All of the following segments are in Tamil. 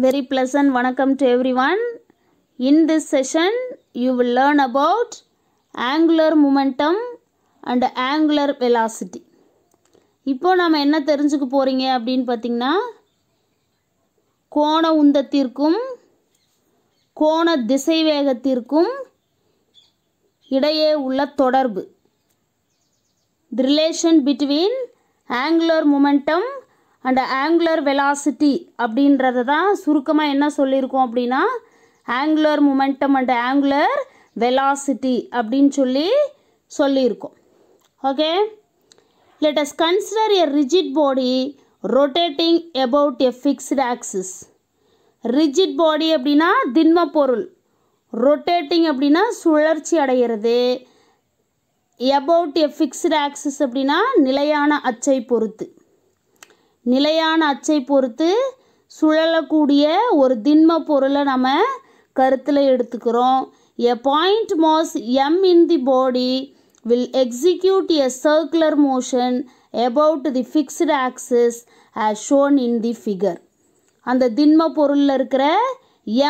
Very pleasant vanakkam to everyone. In this session, you will learn about angular momentum and angular velocity. இப்போ நாம என்ன தெரிஞ்சுக்க போறீங்க அப்படினு பாத்தீங்கன்னா கோண உந்தத்திற்கும் கோண திசைவேகத்திற்கும் இடையே உள்ள தொடர்பு. The relation between angular momentum and angular velocity அப்படின்றத தான் சுருக்கமா என்ன சொல்லிருக்கோம் அப்படினா angular momentum and angular velocity அப்படினு சொல்லிருக்கோம். Okay, let us consider a rigid body rotating about a fixed axis. Rigid body அப்படினா திண்ம பொருள், rotating அப்படினா சுழற்சி அடைகிறது, about a fixed axis அப்படினா நிலையான அச்சை பொறுத்து, நிலையான அச்சை பொறுத்து சுழலக்கூடிய ஒரு திண்ம பொருளை நம்ம கருத்தில் எடுத்துக்கிறோம். A point mass m in the body will execute a circular motion about the fixed axis as shown in the figure. அந்த திண்ம பொருளில் இருக்கிற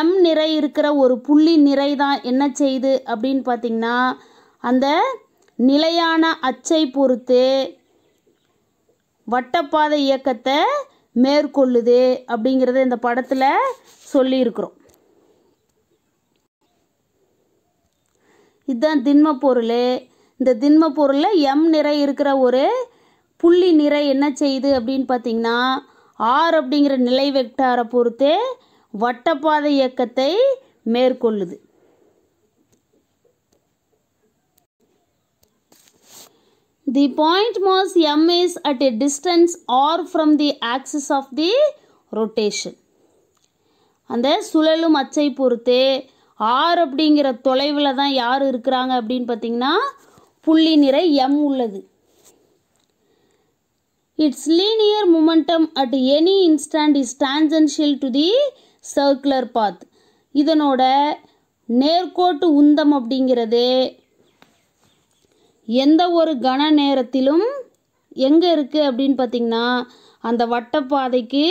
m நிறை இருக்கிற ஒரு புள்ளி நிறை தான் என்ன செய்யுது அப்படின்னு பார்த்தீங்கன்னா அந்த நிலையான அச்சை பொறுத்து வட்டப்பாதை இயக்கத்தை மேற்கொள்ளுது அப்படிங்கிறத இந்த படத்தில் சொல்லியிருக்கிறோம். இதுதான் திண்ம பொருள். இந்த திண்ம பொருளில் m நிறை இருக்கிற ஒரு புள்ளி நிறை என்ன செய்யுது அப்படின்னு பார்த்தீங்கன்னா r அப்படிங்கிற நிலை வெக்டாரை பொறுத்து வட்டப்பாதை இயக்கத்தை மேற்கொள்ளுது. The point mass m is at a distance r from the axis of the rotation. அந்த சுழலும் அச்சை பொறுத்து r அப்படிங்கிற தொலைவில் தான் யார் இருக்கிறாங்க அப்படின்னு பார்த்தீங்கன்னா புள்ளி நிறை m உள்ளது. Its linear momentum at any instant is tangential to the circular path. இதனோட நேர்கோட்டு உந்தம் அப்படிங்கிறது எந்த ஒரு கண நேரத்திலும் எங்கே இருக்குது அப்படின்னு பார்த்தீங்கன்னா அந்த வட்டப்பாதைக்கு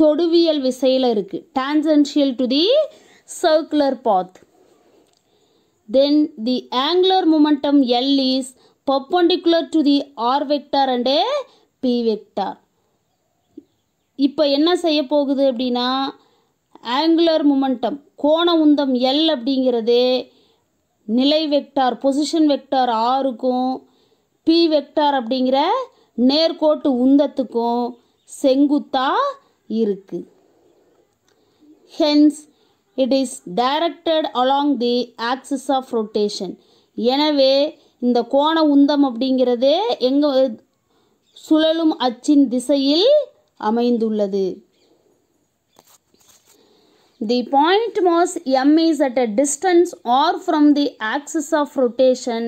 தொடுவியல் விசையில் இருக்குது, tangential to the circular path. Then the angular momentum L is perpendicular to the r vector and p vector. இப்போ என்ன செய்ய போகுது அப்படின்னா angular momentum கோண உந்தம் L அப்படிங்கிறது நிலை வெக்டார் பொசிஷன் வெக்டார் ஆருக்கும் p வெக்டார் அப்படிங்கிற நேர்கோட்டு உந்தத்துக்கும் செங்குத்தா இருக்கு. Hence it is directed along the axis of rotation. எனவே இந்த கோண உந்தம் அப்படிங்கிறது எங்க சுழலும் அச்சின் திசையில் அமைந்துள்ளது. The point mass m is at a distance r from the axis of rotation.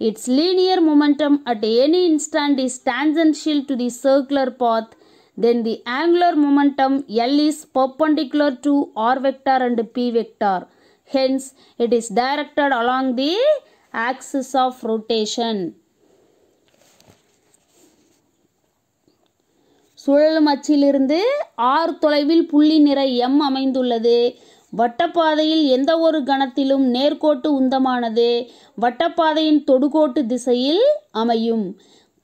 Its linear momentum at any instant is tangential to the circular path. Then the angular momentum L is perpendicular to r vector and p vector. Hence, it is directed along the axis of rotation. சுழலும் அச்சிலிருந்து r தொலைவில் புள்ளி நிறை m அமைந்துள்ளது. வட்டப்பாதையில் எந்த ஒரு கணத்திலும் நேர்கோட்டு உந்தமானது வட்டப்பாதையின் தொடுகோட்டு திசையில் அமையும்.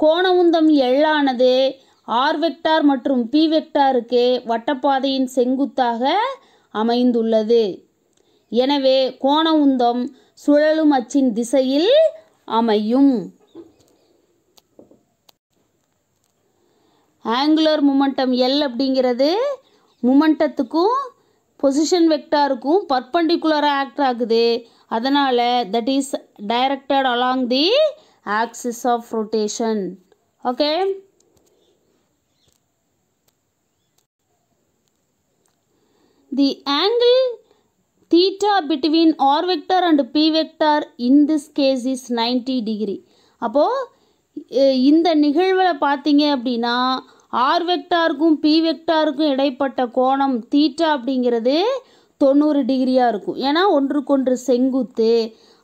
கோண உந்தம் எள்ளானது r வெக்டார் மற்றும் p வெக்டாருக்கு வட்டப்பாதையின் செங்குத்தாக அமைந்துள்ளது. எனவே கோண உந்தம் சுழலும் அச்சின் திசையில் அமையும். ஆங்குலர் மொமெண்டம் L அப்படிங்கிறது மொமெண்டத்துக்கும் பொசிஷன் வெக்டாருக்கும் பர்பண்டிகுலராக ஆக்ட் ஆகுது. அதனால் that is directed along the axis of rotation. Okay, the angle theta between r vector and p vector in this case is 90 degree. அப்போது இந்த நிகழ்வில் பார்த்தீங்க அப்படின்னா r வெக்டாருக்கும் p வெக்டாருக்கும் இடைப்பட்ட கோணம் தீட்டா அப்படிங்கிறது 90 டிகிரியாக இருக்கும். ஏன்னா ஒன்றுக்கொன்று செங்குத்து.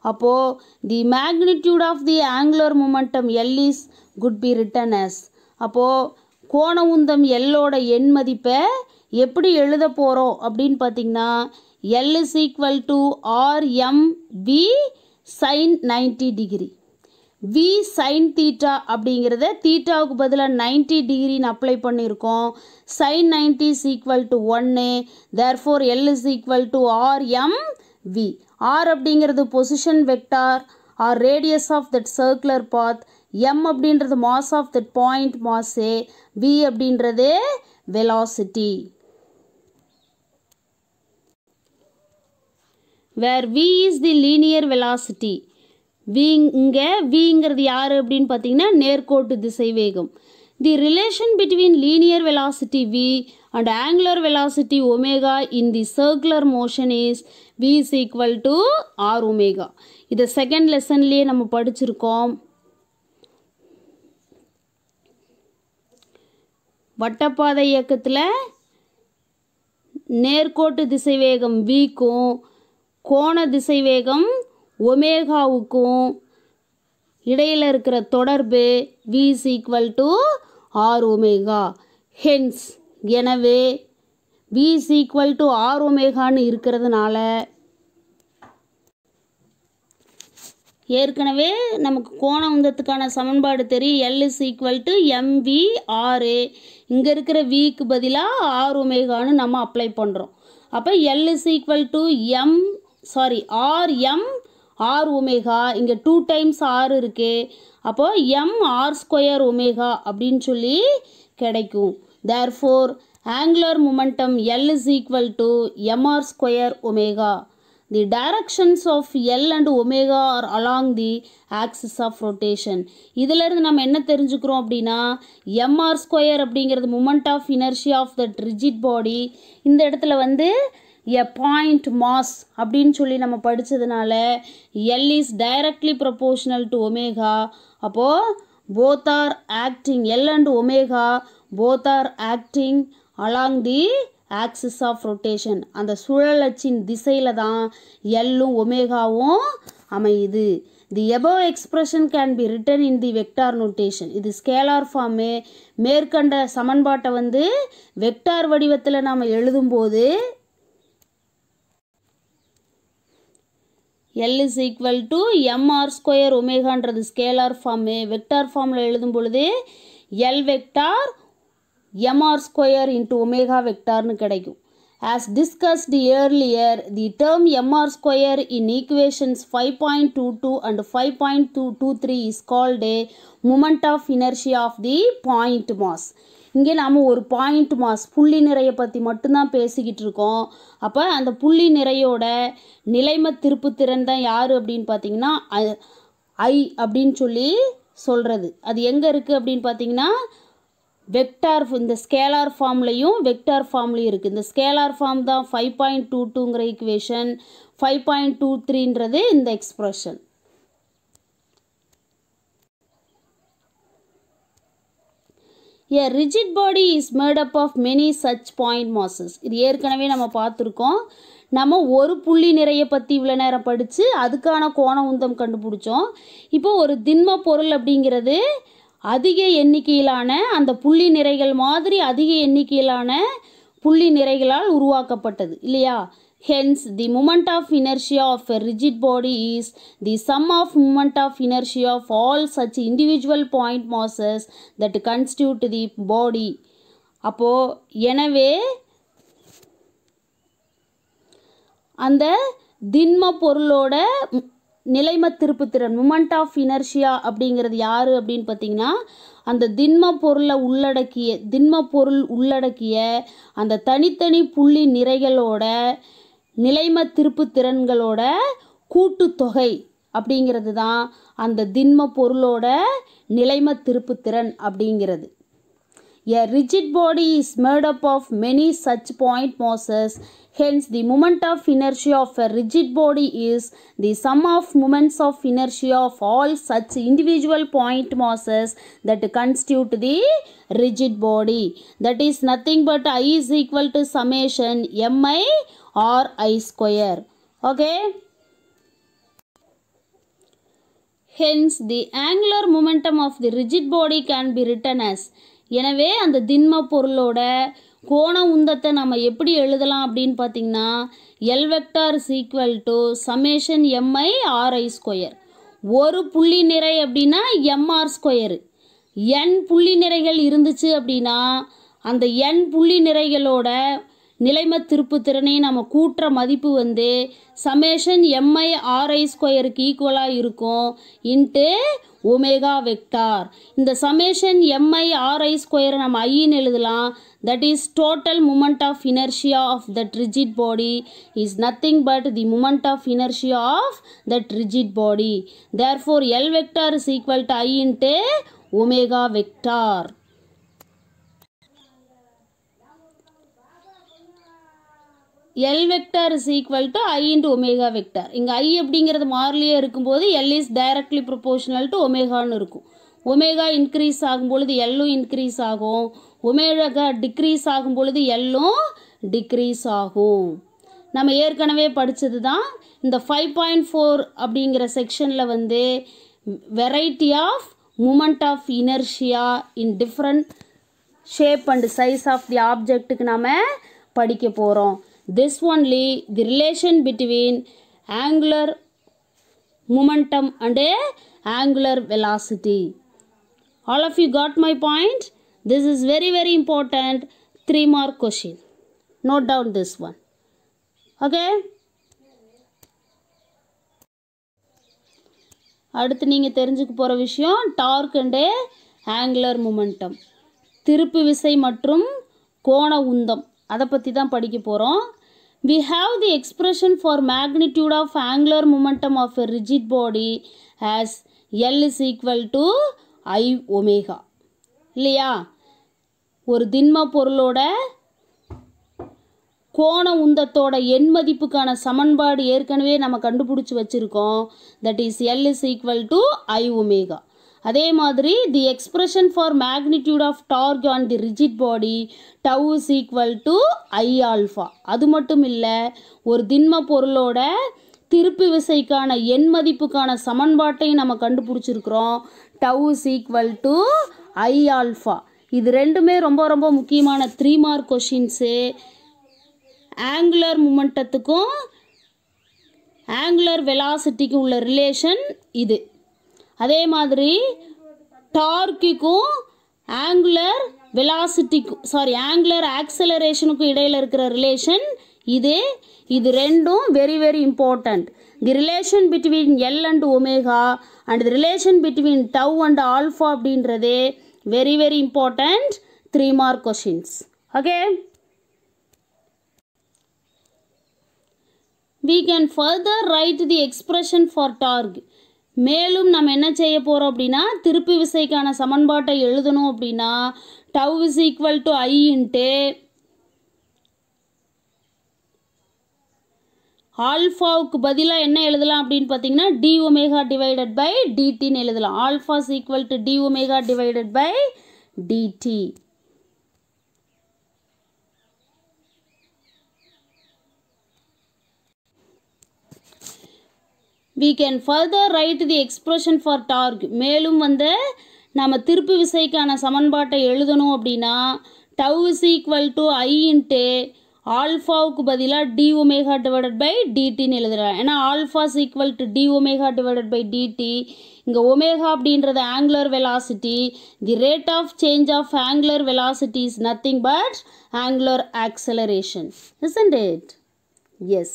அப்போது the magnitude of the angular momentum L is could be written as. அப்போது கோண உந்தம் எல்லோட எண் மதிப்பை எப்படி எழுத போகிறோம் அப்படின்னு பார்த்தீங்கன்னா L is equal to RMV sin 90 degree. V sin theta அப்படிங்கிறத தீட்டாவுக்கு பதிலாக 90 டிகிரின்னு அப்ளை பண்ணியிருக்கோம். sin 90 is equal to 1. therefore L is equal to RMV. R அப்படிங்கிறது position vector or radius of that circular path. M அப்படின்றது mass of that point mass. V அப்படின்றது velocity. where V is the linear velocity. இங்கே Vங்கிறது யார் அப்படின்னு பார்த்தீங்கன்னா நேர்கோட்டு திசைவேகம். The relation between linear velocity V and angular velocity omega in the circular motion is V is equal to R omega. இதை செகண்ட் லெசன்லேயே நம்ம படிச்சிருக்கோம். வட்டப்பாதை இயக்கத்தில் நேர்கோட்டு திசைவேகம் Vக்கும் கோண திசைவேகம் ஒமேகாவுக்கும் இடையில் இருக்கிற தொடர்பு V is equal to R omega. hence எனவே V is equal to R omegaன்னு இருக்கிறதுனால ஏற்கனவே நமக்கு கோண உந்தத்துக்கான சமன்பாடு தெரியும். L is equal to MVR. இங்கே இருக்கிற Vக்கு பதிலாக R omegaன்னு நம்ம அப்ளை பண்ணுறோம். அப்போ L is equal to RM R omega. இங்கே 2 times R இருக்கு. அப்போ M R square omega அப்படின்னு சொல்லி கிடைக்கும். therefore angular momentum L is equal to MR square omega. The directions of L and omega are along the axis of rotation. இதிலிருந்து நம்ம என்ன தெரிஞ்சுக்கிறோம் அப்படின்னா MR square அப்படிங்கிறது moment of inertia of that rigid body. இந்த இடத்துல வந்து a point mass அப்படின்னு சொல்லி நம்ம படித்ததுனால L is directly proportional to omega. அப்போது both are acting, L and omega both are acting along the axis of rotation. அந்த சுழலச்சின் திசையில் தான் எல்லும் ஒமேகாவும் அமையுது. The above expression can be written in the vector notation. இது ஸ்கேலார் ஃபார்மு. மேற்கண்ட சமன்பாட்டை வந்து வெக்டார் வடிவத்தில் நாம் எழுதும்போது L is equal to MR square ஒமேகான்றது ஸ்கேலார் ஃபார்மு. வெக்டார் ஃபார்மில் எழுதும் பொழுது L வெக்டார் MR square into omega vectorனு கிடைக்கும். As discussed earlier, the term MR square in equations 5.22 and 5.23 is called a moment of inertia of the point mass. இங்கே நாம் ஒரு பாயிண்ட் மாஸ் புள்ளி நிறையை பற்றி மட்டும்தான் பேசிக்கிட்டு இருக்கோம். அப்போ அந்த புள்ளி நிறையோட நிலைம திருப்புத்திறன் தான் யார் அப்படின்னு பார்த்தீங்கன்னா I அப்படின்னு சொல்லி சொல்கிறது. அது எங்கே இருக்குது அப்படின்னு பார்த்தீங்கன்னா வெக்டார் இந்த ஸ்கேலார் ஃபார்ம்லையும் வெக்டார் ஃபார்ம்லையும் இருக்குது. இந்த ஸ்கேலார் ஃபார்ம் தான் 5.22ங்கிற ஈக்குவேஷன், 5.23ன்றது இந்த expression. A rigid body is made up of many such point masses. இது ஏற்கனவே நம்ம பார்த்துருக்கோம். நம்ம ஒரு புள்ளி நிறைய பற்றி இவ்வளோ நேரம் படித்து அதுக்கான கோண உந்தம் கண்டுபிடிச்சோம். இப்போ ஒரு திண்ம பொருள் அப்படிங்கிறது அதிக எண்ணிக்கையிலான அந்த புள்ளி நிறைகள் மாதிரி அதிக எண்ணிக்கையிலான புள்ளி நிறைகளால் உருவாக்கப்பட்டது இல்லையா? Hence, the moment of inertia of a rigid body is the sum of moment of inertia of all such individual point masses that constitute the body. அப்போ எனவே அந்த திண்ம பொருளோட நிலைம திருப்புத்திறன் மூமெண்ட் ஆஃப் இனர்ஷியா அப்படிங்கிறது யார் அப்படின்னு பார்த்தீங்கன்னா அந்த திண்ம பொருள் உள்ளடக்கிய அந்த தனித்தனி புள்ளி நிறைகளோட நிலைம திருப்புத்திறன்களோட கூட்டுத்தொகை அப்படிங்கிறது தான் அந்த திண்ம பொருளோட நிலைம திருப்புத்திறன் அப்படிங்கிறது. A rigid body is made up of many such point masses. Hence, the moment of inertia of a rigid body is the sum of moments of inertia of all such individual point masses that constitute the rigid body. That is nothing but I is equal to summation mi or I square. Okay? Hence, the angular momentum of the rigid body can be written as எனவே அந்த திண்ம பொருளோட கோண உந்தத்தை நம்ம எப்படி எழுதலாம் அப்படின்னு பார்த்தீங்கன்னா L vector is equal to summation Mi r i square. ஒரு புள்ளி நிறை அப்படின்னா எம்ஆர் ஸ்கொயரு. என் புள்ளி நிறைகள் இருந்துச்சு அப்படின்னா அந்த என் புள்ளி நிறைகளோட நிலைம திருப்பு திறனை நம்ம கூட்டுற மதிப்பு வந்து சமேஷன் எம்ஐ ஆர்ஐ ஸ்கொயருக்கு ஈக்குவலாக இருக்கும் இன்ட்டு ஒமேகா வெக்டார். இந்த சமேஷன் எம்ஐ ஆர்ஐ ஸ்கொயரை நம்ம ஐன்னு எழுதலாம். That is total moment of inertia of that rigid body is nothing but the moment of inertia of that rigid body. Therefore L vector is equal to I into omega vector. L vector is equal to I into omega vector. இங்கே ஐ அப்படிங்கிறது மாறிலியே இருக்கும்போது L is directly proportional to ஒமேகான்னு இருக்கும். ஒமேகா இன்க்ரீஸ் ஆகும் பொழுது எல்லும் இன்க்ரீஸ் ஆகும். ஒமேகா டிக்ரீஸ் ஆகும் பொழுது எல்லும் டிக்ரீஸ் ஆகும். நம்ம ஏற்கனவே படித்தது தான். இந்த 5.4 அப்படிங்கிற செக்ஷனில் வந்து variety of moment of inertia in different shape and size of the ஆப்ஜெக்ட்டுக்கு நாம் படிக்க போகிறோம். This only the relation between angular momentum and angular velocity. All of you got my point? This is very important 3-mark question. Note down this one. Okay? அடுத்து நீங்கள் தெரிஞ்சுக்க போகிற விஷயம் டார்க் அண்டு ஆங்குலர் மொமெண்டம், திருப்பு விசை மற்றும் கோண உந்தம், அதை பற்றி தான் படிக்க போகிறோம். We have the expression for magnitude of angular momentum of a rigid body as L is equal to I omega. இல்லையா? ஒரு திண்ம பொருளோட கோண உந்தத்தோட எண் மதிப்புக்கான சமன்பாடு ஏற்கனவே நம்ம கண்டுபிடிச்சி வச்சுருக்கோம். That is L is equal to I omega. அதே மாதிரி the expression for magnitude of torque on the rigid body tau is equal to I alpha. அது மட்டும் இல்லை, ஒரு திண்ம பொருளோட திருப்பு விசைக்கான எண் மதிப்புக்கான சமன்பாட்டையும் நம்ம கண்டுபிடிச்சிருக்கிறோம். Tau is equal to I alpha. இது ரெண்டுமே ரொம்ப முக்கியமான 3-mark கொஷின்ஸு. ஆங்குலர் மொமெண்டத்துக்கும் ஆங்குலர் வெலாசிட்டிக்கும் உள்ள ரிலேஷன் இது. அதே மாதிரி டார்க்குக்கும் ஆங்குலர் வெலாசிட்டிக்கும் ஆங்குலர் ஆக்சலரேஷனுக்கும் இடையில் இருக்கிற ரிலேஷன் இது. இது ரெண்டும் very important. The relation between L and omega and the relation between tau and alpha அப்படின்றது very important 3-mark questions. Okay, we can further write the expression for torque. மேலும் நம்ம என்ன செய்ய போகிறோம் அப்படின்னா, திருப்பு விசைக்கான சமன்பாட்டை எழுதணும் அப்படின்னா tau is equal to I into ஆல்ஃபாவுக்கு பதிலாக என்ன எழுதலாம் அப்படின்னு பார்த்தீங்கன்னா டி ஒமேகா டிவைடட் பை டிடின்னு எழுதலாம். Alpha is equal to d omega divided by dt. We can further write the expression for torque. மேலும் வந்து நம்ம திருப்பு விசைக்கான சமன்பாட்டை எழுதணும் அப்படின்னா tau is equal to I into ஆல்ஃபாவுக்கு பதிலாக டி ஒமேகா டிவைடட் பை டிடின்னு எழுதுறேன். ஏன்னா alpha is equal to d omega divided by dt. இங்கே ஒமேகா அப்படின்றது angular velocity. The rate of change of angular velocity is nothing but angular acceleration. isn't it? Yes.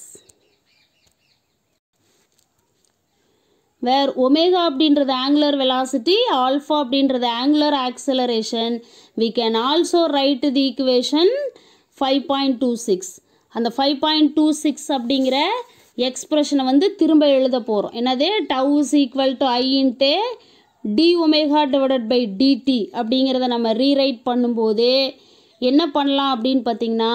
where omega அப்படின்றது angular velocity, alpha அப்படின்றது angular acceleration, we can also write the equation 5.26. அந்த 5.26 அப்படிங்கிற எக்ஸ்பிரஷனை வந்து திரும்ப எழுத போகிறோம். என்னது, tau is equal to I into d omega divided by dt அப்படிங்கிறத நம்ம ரீரைட் பண்ணும்போது என்ன பண்ணலாம் அப்படின்னு பார்த்தீங்கன்னா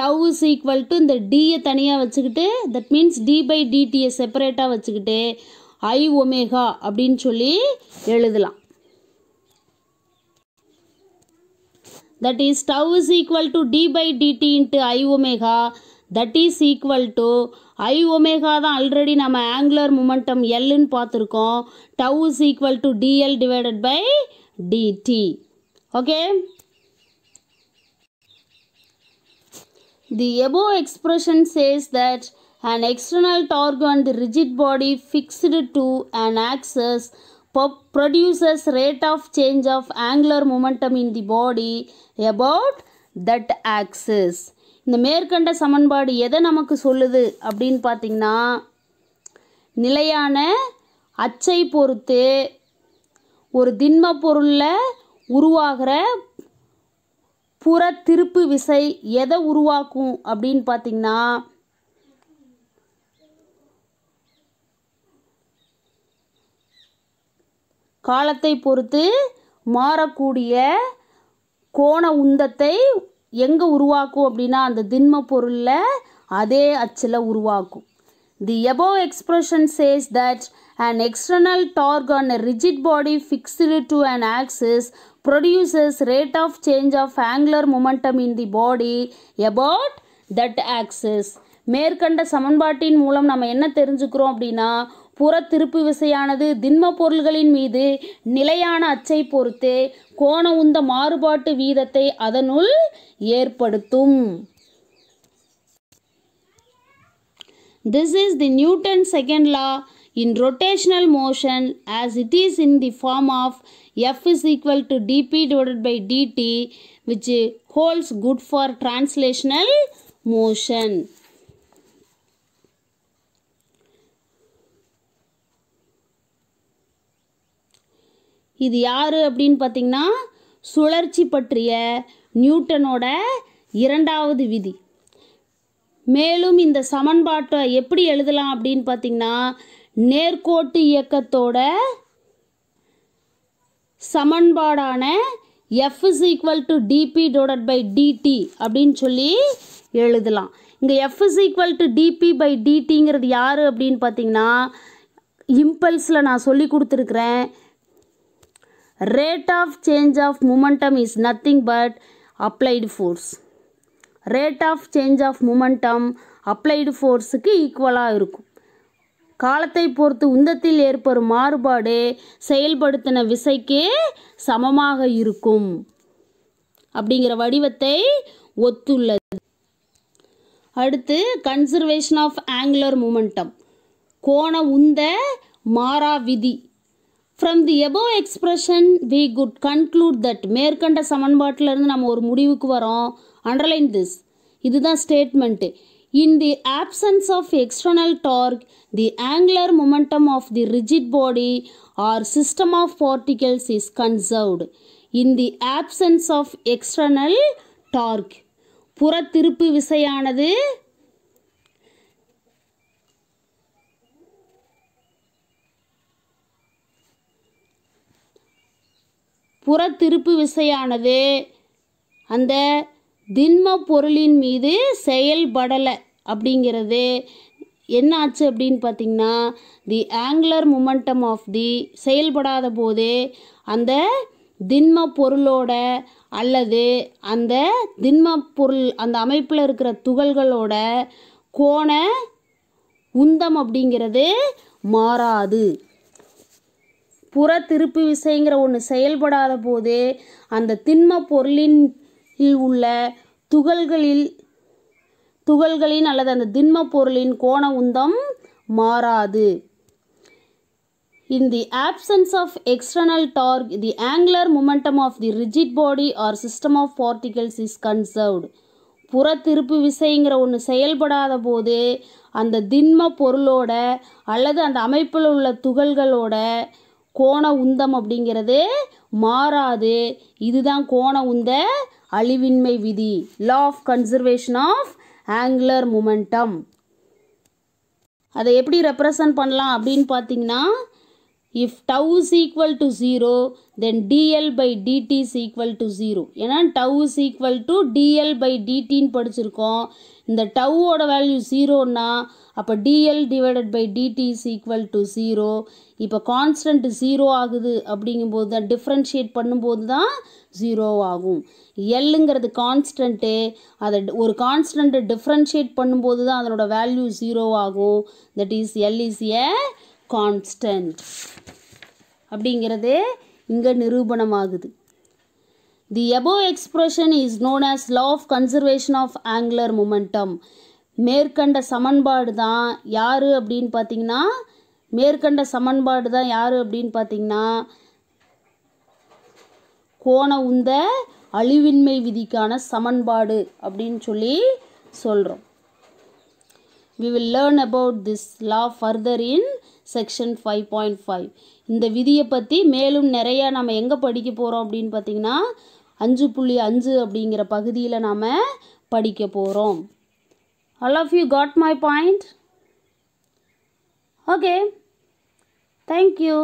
tau is equal to இந்த dயை தனியாக வச்சுக்கிட்டு, that means d by dtயை செப்பரேட்டாக வச்சுக்கிட்டு I omega அப்படின்னு சொல்லி எழுதலாம். That is tau is equal to d by dt into I omega, that is equal to I omega தான் ஆல்ரெடி நம்ம ஆங்குலர் மொமெண்டம் Lன்னு பார்த்துருக்கோம். tau is equal to dl divided by dt. Okay, The above expression says that an external torque on the rigid body fixed to an axis produces rate of change of angular momentum in the body about that axis. இந்த மேற்கண்ட சமன்பாடு எதை நமக்கு சொல்லுது அப்படின்னு பார்த்தீங்கன்னா, நிலையான அச்சை பொறுத்து ஒரு திண்ம பொருளில் உருவாகிற புற திருப்பு விசை எதை உருவாக்கும் அப்படின்னு பார்த்தீங்கன்னா, காலத்தை பொறுத்து மாறக்கூடிய கோண உந்தத்தை எங்கே உருவாக்கும் அப்படின்னா அந்த திண்ம பொருளில் அதே அச்சில் உருவாக்கும். The above expression says that an external torque on a rigid body fixed to an axis produces rate of change of angular momentum in the body about that axis. மேற்கண்ட சமன்பாட்டின் மூலம் நம்ம என்ன தெரிஞ்சுக்கிறோம் அப்படின்னா, புற திருப்பு விசையானது திண்ம பொருள்களின் மீது நிலையான அச்சை பொறுத்து கோண உந்த மாறுபாட்டு வீதத்தை அதனுள் ஏற்படுத்தும். This is the Newton's second law in rotational motion as it is in the form of F is equal to dp divided by dt, which holds good for translational motion. இது யார் அப்படின்னு பார்த்தீங்கன்னா, சுழற்சி பற்றிய நியூட்டனோட இரண்டாவது விதி. மேலும் இந்த சமன்பாட்டை எப்படி எழுதலாம் அப்படின்னு பார்த்தீங்கன்னா, நேர்கோட்டு இயக்கத்தோட சமன்பாடான F is equal to dp divided by dt அப்படின்னு சொல்லி எழுதலாம். இங்கே F is equal to dp by dtங்கிறது யார் அப்படின்னு பார்த்தீங்கன்னா, இம்பல்ஸில் நான் சொல்லி கொடுத்துருக்குறேன். Rate of change of momentum is nothing but applied force. Rate of change of momentum applied forceக்கு ஈக்குவலாக இருக்கும். காலத்தை பொறுத்து உந்தத்தில் ஏற்படும் மாறுபாடு செயல்படுத்தின விசைக்கு சமமாக இருக்கும் அப்படிங்கிற வடிவத்தை ஒத்துள்ளது. அடுத்து கன்சர்வேஷன் ஆஃப் ஆங்குலர் மொமெண்டம், கோண உந்த மாறா விதி. From the above expression we could conclude that மேற்கண்ட சமன்பாட்டிலிருந்து நம்ம ஒரு முடிவுக்கு வரோம். Underline this. இதுதான் statement. In the absence of external torque, the angular momentum of the rigid body or system of particles is conserved. In the absence of external torque, புற திருப்பு விசையானது புற திருப்பு விசையானது அந்த திண்ம பொருளின் மீது செயல்படலை அப்படிங்கிறது என்ன ஆச்சு அப்படின்னு பார்த்திங்கன்னா, தி ஆங்குலர் மொமெண்டம் ஆஃப் தி செயல்படாத போது அந்த திண்ம பொருளோட அல்லது அந்த திண்ம பொருள் அந்த அமைப்பில் இருக்கிற துகள்களோட கோண உந்தம் அப்படிங்கிறது மாறாது. புற திருப்பு விசைங்கிற ஒன்று செயல்படாத போது அந்த திண்ம பொருளின் உள்ள துகள்களின் அல்லது அந்த திண்ம பொருளின் கோண உந்தம் மாறாது. In the absence of external torque, the angular momentum of the rigid body or system of particles is conserved. புற திருப்பு விசைங்கிற ஒன்று செயல்படாத போது அந்த திண்ம பொருளோட அல்லது அந்த அமைப்பில் உள்ள துகள்களோட கோண உந்தம் அப்படிங்கிறது மாறாது. இதுதான் கோண உந்த அழிவின்மை விதி, law of conservation of angular momentum. அதை எப்படி ரெப்ரசன்ட் பண்ணலாம் அப்படின்னு பார்த்தீங்கன்னா, if tau is equal to 0 then dl by dt is equal to 0. ஏன்னா tau is equal to dl by dt ன்னு படிச்சிருக்கோம். இந்த டவுவோட வேல்யூ 0ன்னா அப்போ dl divided by dt is equal to 0. இப்போ கான்ஸ்டன்ட் 0 ஆகுது அப்படிங்கும்போது தான் டிஃப்ரென்ஷியேட் பண்ணும்போது தான் 0 ஆகும். எல்லுங்கிறது கான்ஸ்டன்ட்டு, அதை ஒரு கான்ஸ்டன்ட்டை டிஃப்ரென்ஷியேட் பண்ணும்போது தான் அதனோட வேல்யூ 0 ஆகும். That is L is a constant அப்படிங்கிறது இங்கே நிரூபணமாகுது. The above expression is known as law of conservation of angular momentum. மேற்கண்ட சமன்பாடு தான் யார் அப்படின்னு பார்த்தீங்கன்னா கோண உந்த அழிவின்மை விதிக்கான சமன்பாடு அப்படின்னு சொல்லி சொல்கிறோம். We will learn about this law further in section 5.5. இந்த விதியை பற்றி மேலும் நிறையா நம்ம எங்கே படிக்க போகிறோம் அப்படின்னு பார்த்தீங்கன்னா 5.5 அப்படிங்கிற பகுதியில் நாம் படிக்க போகிறோம். All of you got my point? Okay. Thank you.